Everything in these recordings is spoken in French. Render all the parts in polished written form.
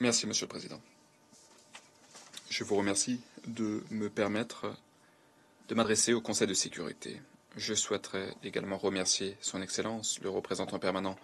Merci, Monsieur le Président. Je vous remercie de me permettre de m'adresser au Conseil de sécurité. Je souhaiterais également remercier Son Excellence, le représentant permanent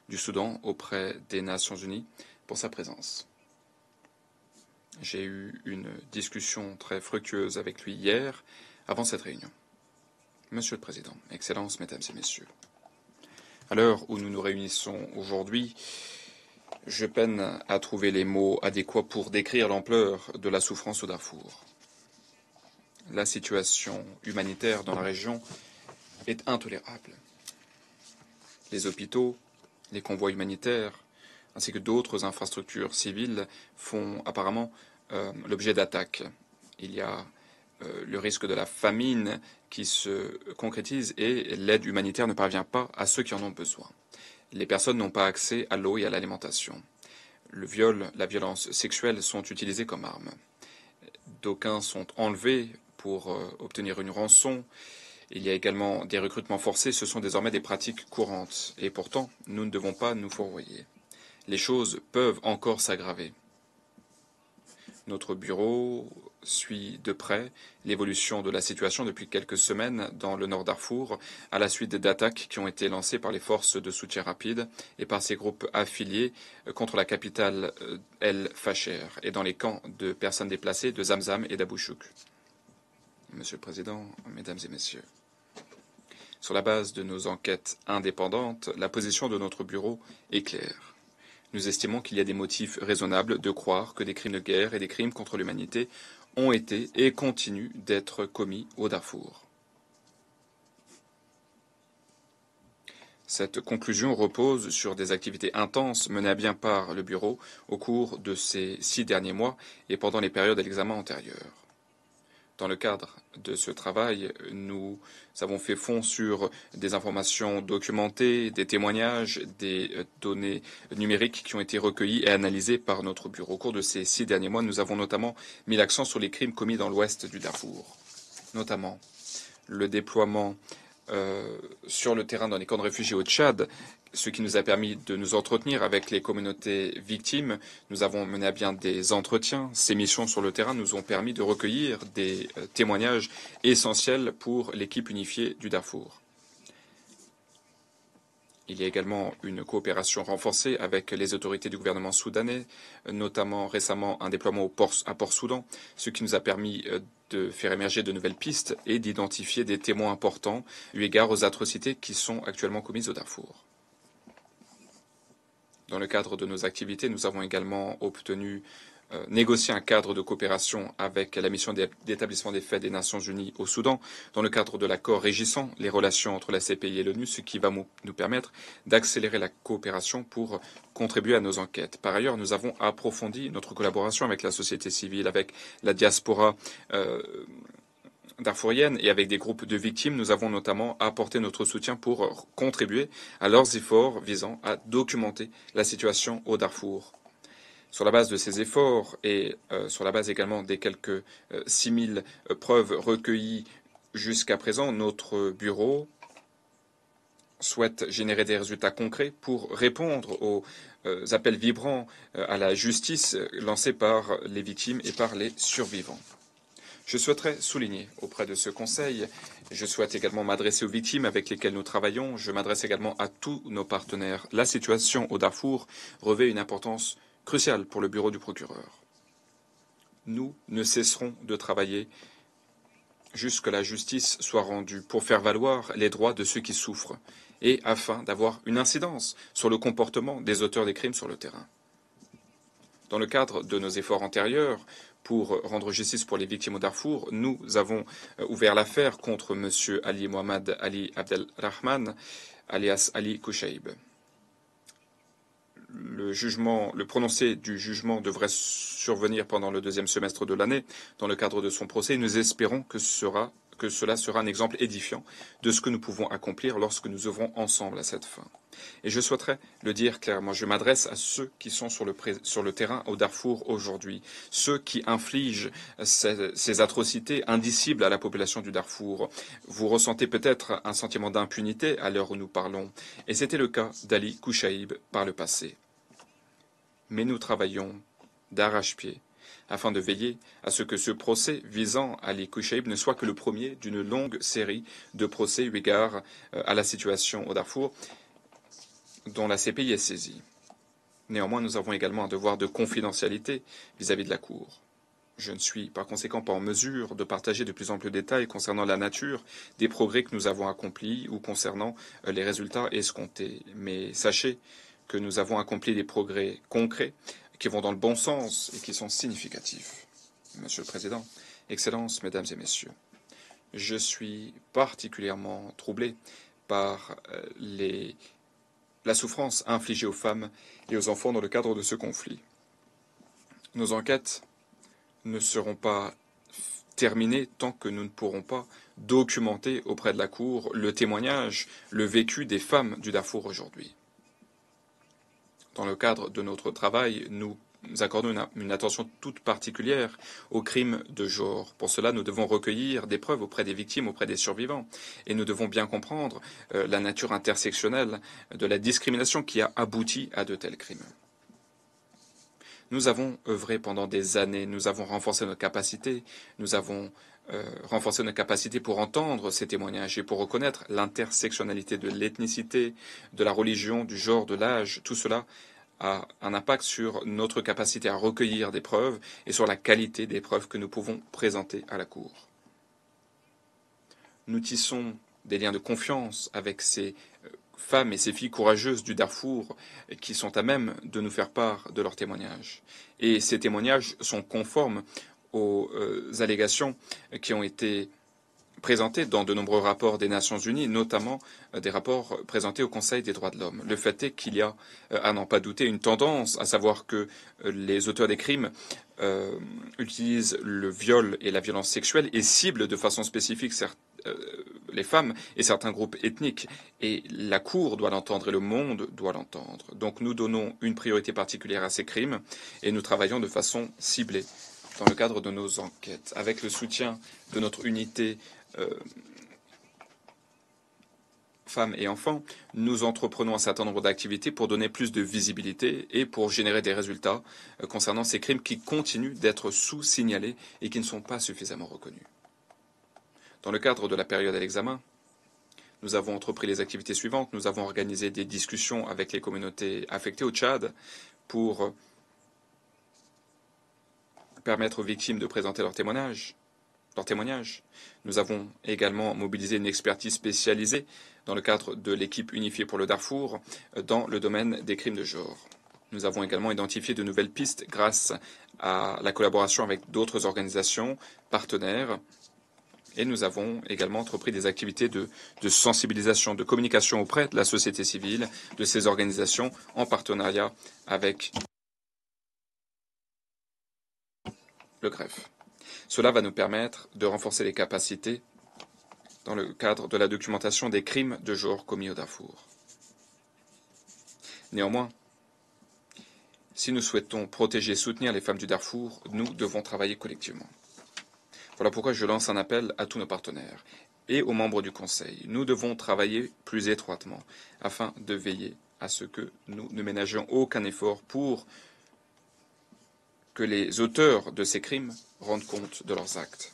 du Soudan auprès des Nations Unies, pour sa présence. J'ai eu une discussion très fructueuse avec lui hier, avant cette réunion. Monsieur le Président, Excellences, Mesdames et Messieurs, à l'heure où nous nous réunissons aujourd'hui, je peine à trouver les mots adéquats pour décrire l'ampleur de la souffrance au Darfour. La situation humanitaire dans la région est intolérable. Les hôpitaux, les convois humanitaires, ainsi que d'autres infrastructures civiles font apparemment l'objet d'attaques. Il y a le risque de la famine qui se concrétise et l'aide humanitaire ne parvient pas à ceux qui en ont besoin. Les personnes n'ont pas accès à l'eau et à l'alimentation. Le viol, la violence sexuelle sont utilisés comme armes. D'aucuns sont enlevés pour obtenir une rançon. Il y a également des recrutements forcés, ce sont désormais des pratiques courantes. Et pourtant, nous ne devons pas nous fourvoyer. Les choses peuvent encore s'aggraver. Notre bureau suit de près l'évolution de la situation depuis quelques semaines dans le nord Darfour, à la suite d'attaques qui ont été lancées par les forces de soutien rapide et par ces groupes affiliés contre la capitale El Fasher et dans les camps de personnes déplacées de Zamzam et d'Abou Chouk. Monsieur le Président, Mesdames et Messieurs, sur la base de nos enquêtes indépendantes, la position de notre bureau est claire. Nous estimons qu'il y a des motifs raisonnables de croire que des crimes de guerre et des crimes contre l'humanité ont été et continuent d'être commis au Darfour. Cette conclusion repose sur des activités intenses menées à bien par le Bureau au cours de ces 6 derniers mois et pendant les périodes d'examen antérieures. Dans le cadre de ce travail, nous avons fait fond sur des informations documentées, des témoignages, des données numériques qui ont été recueillies et analysées par notre bureau. Au cours de ces 6 derniers mois, nous avons notamment mis l'accent sur les crimes commis dans l'ouest du Darfour, notamment le déploiement sur le terrain dans les camps de réfugiés au Tchad, ce qui nous a permis de nous entretenir avec les communautés victimes. Nous avons mené à bien des entretiens. Ces missions sur le terrain nous ont permis de recueillir des témoignages essentiels pour l'équipe unifiée du Darfour. Il y a également une coopération renforcée avec les autorités du gouvernement soudanais, notamment récemment un déploiement à Port-Soudan, ce qui nous a permis de faire émerger de nouvelles pistes et d'identifier des témoins importants eu égard aux atrocités qui sont actuellement commises au Darfour. Dans le cadre de nos activités, nous avons également obtenu négocier un cadre de coopération avec la mission d'établissement des faits des Nations Unies au Soudan, dans le cadre de l'accord régissant les relations entre la CPI et l'ONU, ce qui va nous permettre d'accélérer la coopération pour contribuer à nos enquêtes. Par ailleurs, nous avons approfondi notre collaboration avec la société civile, avec la diaspora darfourienne et avec des groupes de victimes. Nous avons notamment apporté notre soutien pour contribuer à leurs efforts visant à documenter la situation au Darfour. Sur la base de ces efforts et sur la base également des quelques 6000 preuves recueillies jusqu'à présent, notre bureau souhaite générer des résultats concrets pour répondre aux appels vibrants à la justice lancés par les victimes et par les survivants. Je souhaiterais souligner auprès de ce Conseil, je souhaite également m'adresser aux victimes avec lesquelles nous travaillons, je m'adresse également à tous nos partenaires. La situation au Darfour revêt une importance crucial pour le bureau du procureur. Nous ne cesserons de travailler jusqu'à la justice soit rendue pour faire valoir les droits de ceux qui souffrent et afin d'avoir une incidence sur le comportement des auteurs des crimes sur le terrain. Dans le cadre de nos efforts antérieurs pour rendre justice pour les victimes au Darfour, nous avons ouvert l'affaire contre M. Ali Mohamed Ali Abdelrahman, alias Ali Kushaib. Le prononcé du jugement devrait survenir pendant le deuxième semestre de l'année dans le cadre de son procès. Nous espérons que cela sera un exemple édifiant de ce que nous pouvons accomplir lorsque nous œuvrons ensemble à cette fin. Et je souhaiterais le dire clairement, je m'adresse à ceux qui sont sur le terrain au Darfour aujourd'hui, ceux qui infligent ces atrocités indicibles à la population du Darfour. Vous ressentez peut-être un sentiment d'impunité à l'heure où nous parlons, et c'était le cas d'Ali Kushaib par le passé. Mais nous travaillons d'arrache-pied, afin de veiller à ce que ce procès visant Ali Kouchaïb ne soit que le premier d'une longue série de procès eu égard à la situation au Darfour dont la CPI est saisie. Néanmoins, nous avons également un devoir de confidentialité vis-à-vis de la Cour. Je ne suis par conséquent pas en mesure de partager de plus amples détails concernant la nature des progrès que nous avons accomplis ou concernant les résultats escomptés. Mais sachez que nous avons accompli des progrès concrets qui vont dans le bon sens et qui sont significatifs. Monsieur le Président, Excellences, Mesdames et Messieurs, je suis particulièrement troublé par la souffrance infligée aux femmes et aux enfants dans le cadre de ce conflit. Nos enquêtes ne seront pas terminées tant que nous ne pourrons pas documenter auprès de la Cour le témoignage, le vécu des femmes du Darfour aujourd'hui. Dans le cadre de notre travail, nous accordons une attention toute particulière aux crimes de genre. Pour cela, nous devons recueillir des preuves auprès des victimes, auprès des survivants. Et nous devons bien comprendre la nature intersectionnelle de la discrimination qui a abouti à de tels crimes. Nous avons œuvré pendant des années, nous avons renforcé nos capacités, nous avons renforcé nos capacités pour entendre ces témoignages et pour reconnaître l'intersectionnalité de l'ethnicité, de la religion, du genre, de l'âge. Tout cela a un impact sur notre capacité à recueillir des preuves et sur la qualité des preuves que nous pouvons présenter à la Cour. Nous tissons des liens de confiance avec ces femmes et ces filles courageuses du Darfour qui sont à même de nous faire part de leurs témoignages. Et ces témoignages sont conformes aux allégations qui ont été présentées dans de nombreux rapports des Nations Unies, notamment des rapports présentés au Conseil des droits de l'homme. Le fait est qu'il y a, à n'en pas douter, une tendance à savoir que les auteurs des crimes utilisent le viol et la violence sexuelle et ciblent de façon spécifique les femmes et certains groupes ethniques. Et la Cour doit l'entendre et le monde doit l'entendre. Donc nous donnons une priorité particulière à ces crimes et nous travaillons de façon ciblée dans le cadre de nos enquêtes, avec le soutien de notre unité femmes et enfants, nous entreprenons un certain nombre d'activités pour donner plus de visibilité et pour générer des résultats concernant ces crimes qui continuent d'être sous-signalés et qui ne sont pas suffisamment reconnus. Dans le cadre de la période à l'examen, nous avons entrepris les activités suivantes. Nous avons organisé des discussions avec les communautés affectées au Tchad pour permettre aux victimes de présenter leurs témoignages. Nous avons également mobilisé une expertise spécialisée dans le cadre de l'équipe unifiée pour le Darfour dans le domaine des crimes de genre. Nous avons également identifié de nouvelles pistes grâce à la collaboration avec d'autres organisations partenaires. Et nous avons également entrepris des activités de sensibilisation, de communication auprès de la société civile, de ces organisations, en partenariat avec le greffe. Cela va nous permettre de renforcer les capacités dans le cadre de la documentation des crimes de genre commis au Darfour. Néanmoins, si nous souhaitons protéger et soutenir les femmes du Darfour, nous devons travailler collectivement. Voilà pourquoi je lance un appel à tous nos partenaires et aux membres du Conseil. Nous devons travailler plus étroitement afin de veiller à ce que nous ne ménagions aucun effort pour que les auteurs de ces crimes rendent compte de leurs actes.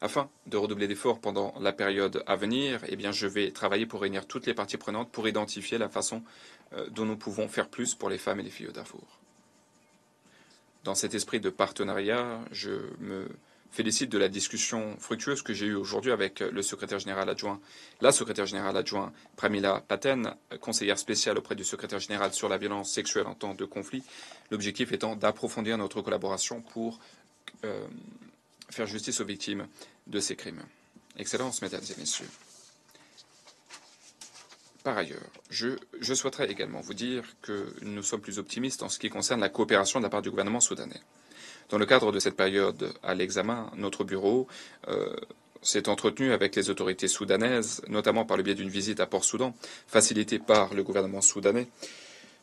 Afin de redoubler d'efforts pendant la période à venir, je vais travailler pour réunir toutes les parties prenantes pour identifier la façon dont nous pouvons faire plus pour les femmes et les filles au Darfour. Dans cet esprit de partenariat, je me félicite de la discussion fructueuse que j'ai eue aujourd'hui avec le secrétaire général adjoint, la secrétaire générale adjointe Pramila Paten, conseillère spéciale auprès du secrétaire général sur la violence sexuelle en temps de conflit, l'objectif étant d'approfondir notre collaboration pour faire justice aux victimes de ces crimes. Excellences, Mesdames et Messieurs. Par ailleurs, je souhaiterais également vous dire que nous sommes plus optimistes en ce qui concerne la coopération de la part du gouvernement soudanais. Dans le cadre de cette période à l'examen, notre bureau s'est entretenu avec les autorités soudanaises, notamment par le biais d'une visite à Port-Soudan, facilitée par le gouvernement soudanais,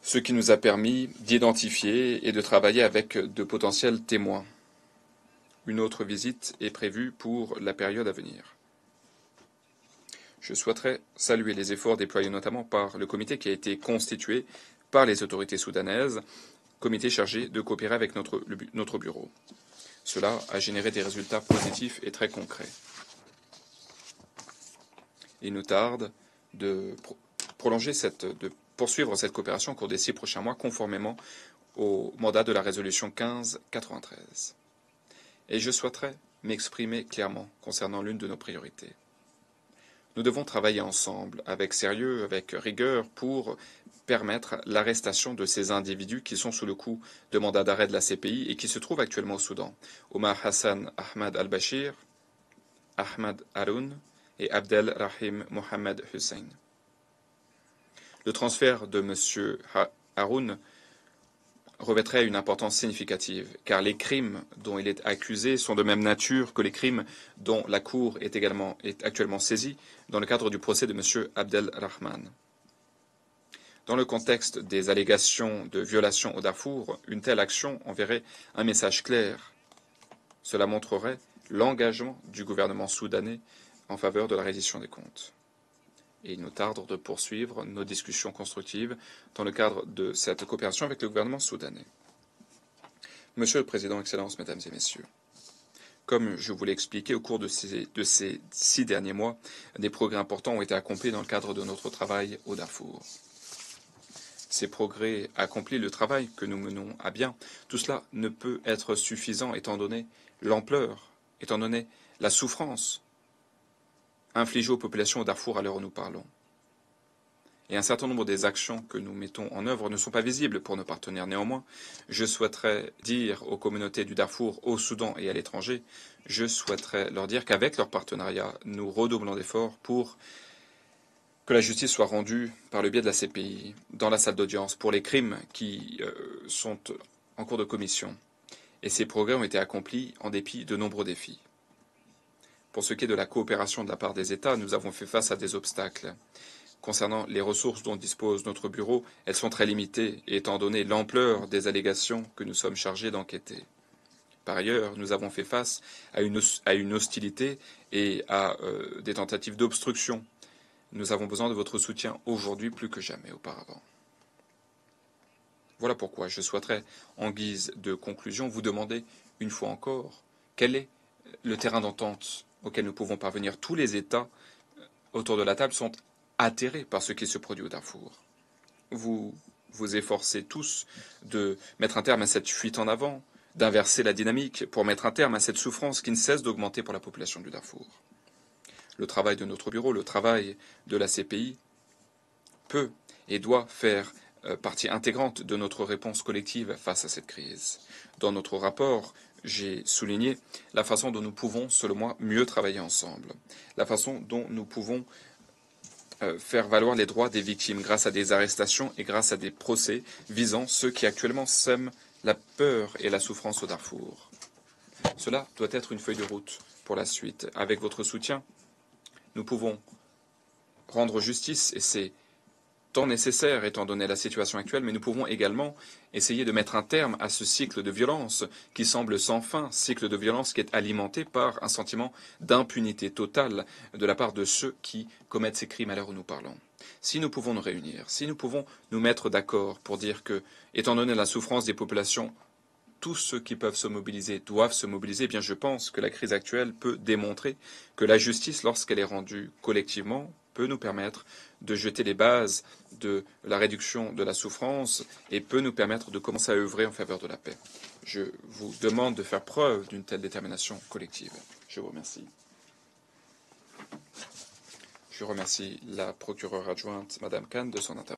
ce qui nous a permis d'identifier et de travailler avec de potentiels témoins. Une autre visite est prévue pour la période à venir. Je souhaiterais saluer les efforts déployés notamment par le comité qui a été constitué par les autorités soudanaises comité chargé de coopérer avec notre bureau. Cela a généré des résultats positifs et très concrets. Il nous tarde de poursuivre cette coopération au cours des 6 prochains mois, conformément au mandat de la résolution 1593. Et je souhaiterais m'exprimer clairement concernant l'une de nos priorités. Nous devons travailler ensemble, avec sérieux, avec rigueur, pour permettre l'arrestation de ces individus qui sont sous le coup de mandat d'arrêt de la CPI et qui se trouvent actuellement au Soudan. Omar Hassan Ahmad al-Bashir, Ahmad Haroun et Abdel Rahim Mohamed Hussein. Le transfert de M. Haroun revêtrait une importance significative, car les crimes dont il est accusé sont de même nature que les crimes dont la Cour est actuellement saisie dans le cadre du procès de M. Abdel Rahman. Dans le contexte des allégations de violation au Darfour, une telle action enverrait un message clair. Cela montrerait l'engagement du gouvernement soudanais en faveur de la reddition des comptes. Et il nous tarde de poursuivre nos discussions constructives dans le cadre de cette coopération avec le gouvernement soudanais. Monsieur le Président, Excellences, Mesdames et Messieurs, comme je vous l'ai expliqué au cours de ces 6 derniers mois, des progrès importants ont été accomplis dans le cadre de notre travail au Darfour. Ces progrès accomplis, le travail que nous menons à bien, tout cela ne peut être suffisant étant donné l'ampleur, étant donné la souffrance infligée aux populations au Darfour à l'heure où nous parlons. Et un certain nombre des actions que nous mettons en œuvre ne sont pas visibles pour nos partenaires. Néanmoins, je souhaiterais dire aux communautés du Darfour, au Soudan et à l'étranger, je souhaiterais leur dire qu'avec leur partenariat, nous redoublons d'efforts pour que la justice soit rendue par le biais de la CPI dans la salle d'audience pour les crimes qui sont en cours de commission. Et ces progrès ont été accomplis en dépit de nombreux défis. Pour ce qui est de la coopération de la part des États, nous avons fait face à des obstacles. Concernant les ressources dont dispose notre bureau, elles sont très limitées, étant donné l'ampleur des allégations que nous sommes chargés d'enquêter. Par ailleurs, nous avons fait face à une hostilité et à des tentatives d'obstruction. Nous avons besoin de votre soutien aujourd'hui plus que jamais auparavant. Voilà pourquoi je souhaiterais, en guise de conclusion, vous demander une fois encore quel est le terrain d'entente auquel nous pouvons parvenir. Tous les États autour de la table sont atterrés par ce qui se produit au Darfour. Vous vous efforcez tous de mettre un terme à cette fuite en avant, d'inverser la dynamique pour mettre un terme à cette souffrance qui ne cesse d'augmenter pour la population du Darfour. Le travail de notre bureau, le travail de la CPI peut et doit faire partie intégrante de notre réponse collective face à cette crise. Dans notre rapport, j'ai souligné la façon dont nous pouvons, selon moi, mieux travailler ensemble, la façon dont nous pouvons faire valoir les droits des victimes grâce à des arrestations et grâce à des procès visant ceux qui actuellement sèment la peur et la souffrance au Darfour. Cela doit être une feuille de route pour la suite. Avec votre soutien, nous pouvons rendre justice, et c'est tant nécessaire étant donné la situation actuelle, mais nous pouvons également essayer de mettre un terme à ce cycle de violence qui semble sans fin, cycle de violence qui est alimenté par un sentiment d'impunité totale de la part de ceux qui commettent ces crimes à l'heure où nous parlons. Si nous pouvons nous réunir, si nous pouvons nous mettre d'accord pour dire que, étant donné la souffrance des populations, tous ceux qui peuvent se mobiliser doivent se mobiliser, eh bien je pense que la crise actuelle peut démontrer que la justice, lorsqu'elle est rendue collectivement, peut nous permettre de jeter les bases de la réduction de la souffrance et peut nous permettre de commencer à œuvrer en faveur de la paix. Je vous demande de faire preuve d'une telle détermination collective. Je vous remercie. Je remercie la procureure adjointe, Madame Khan, de son intervention.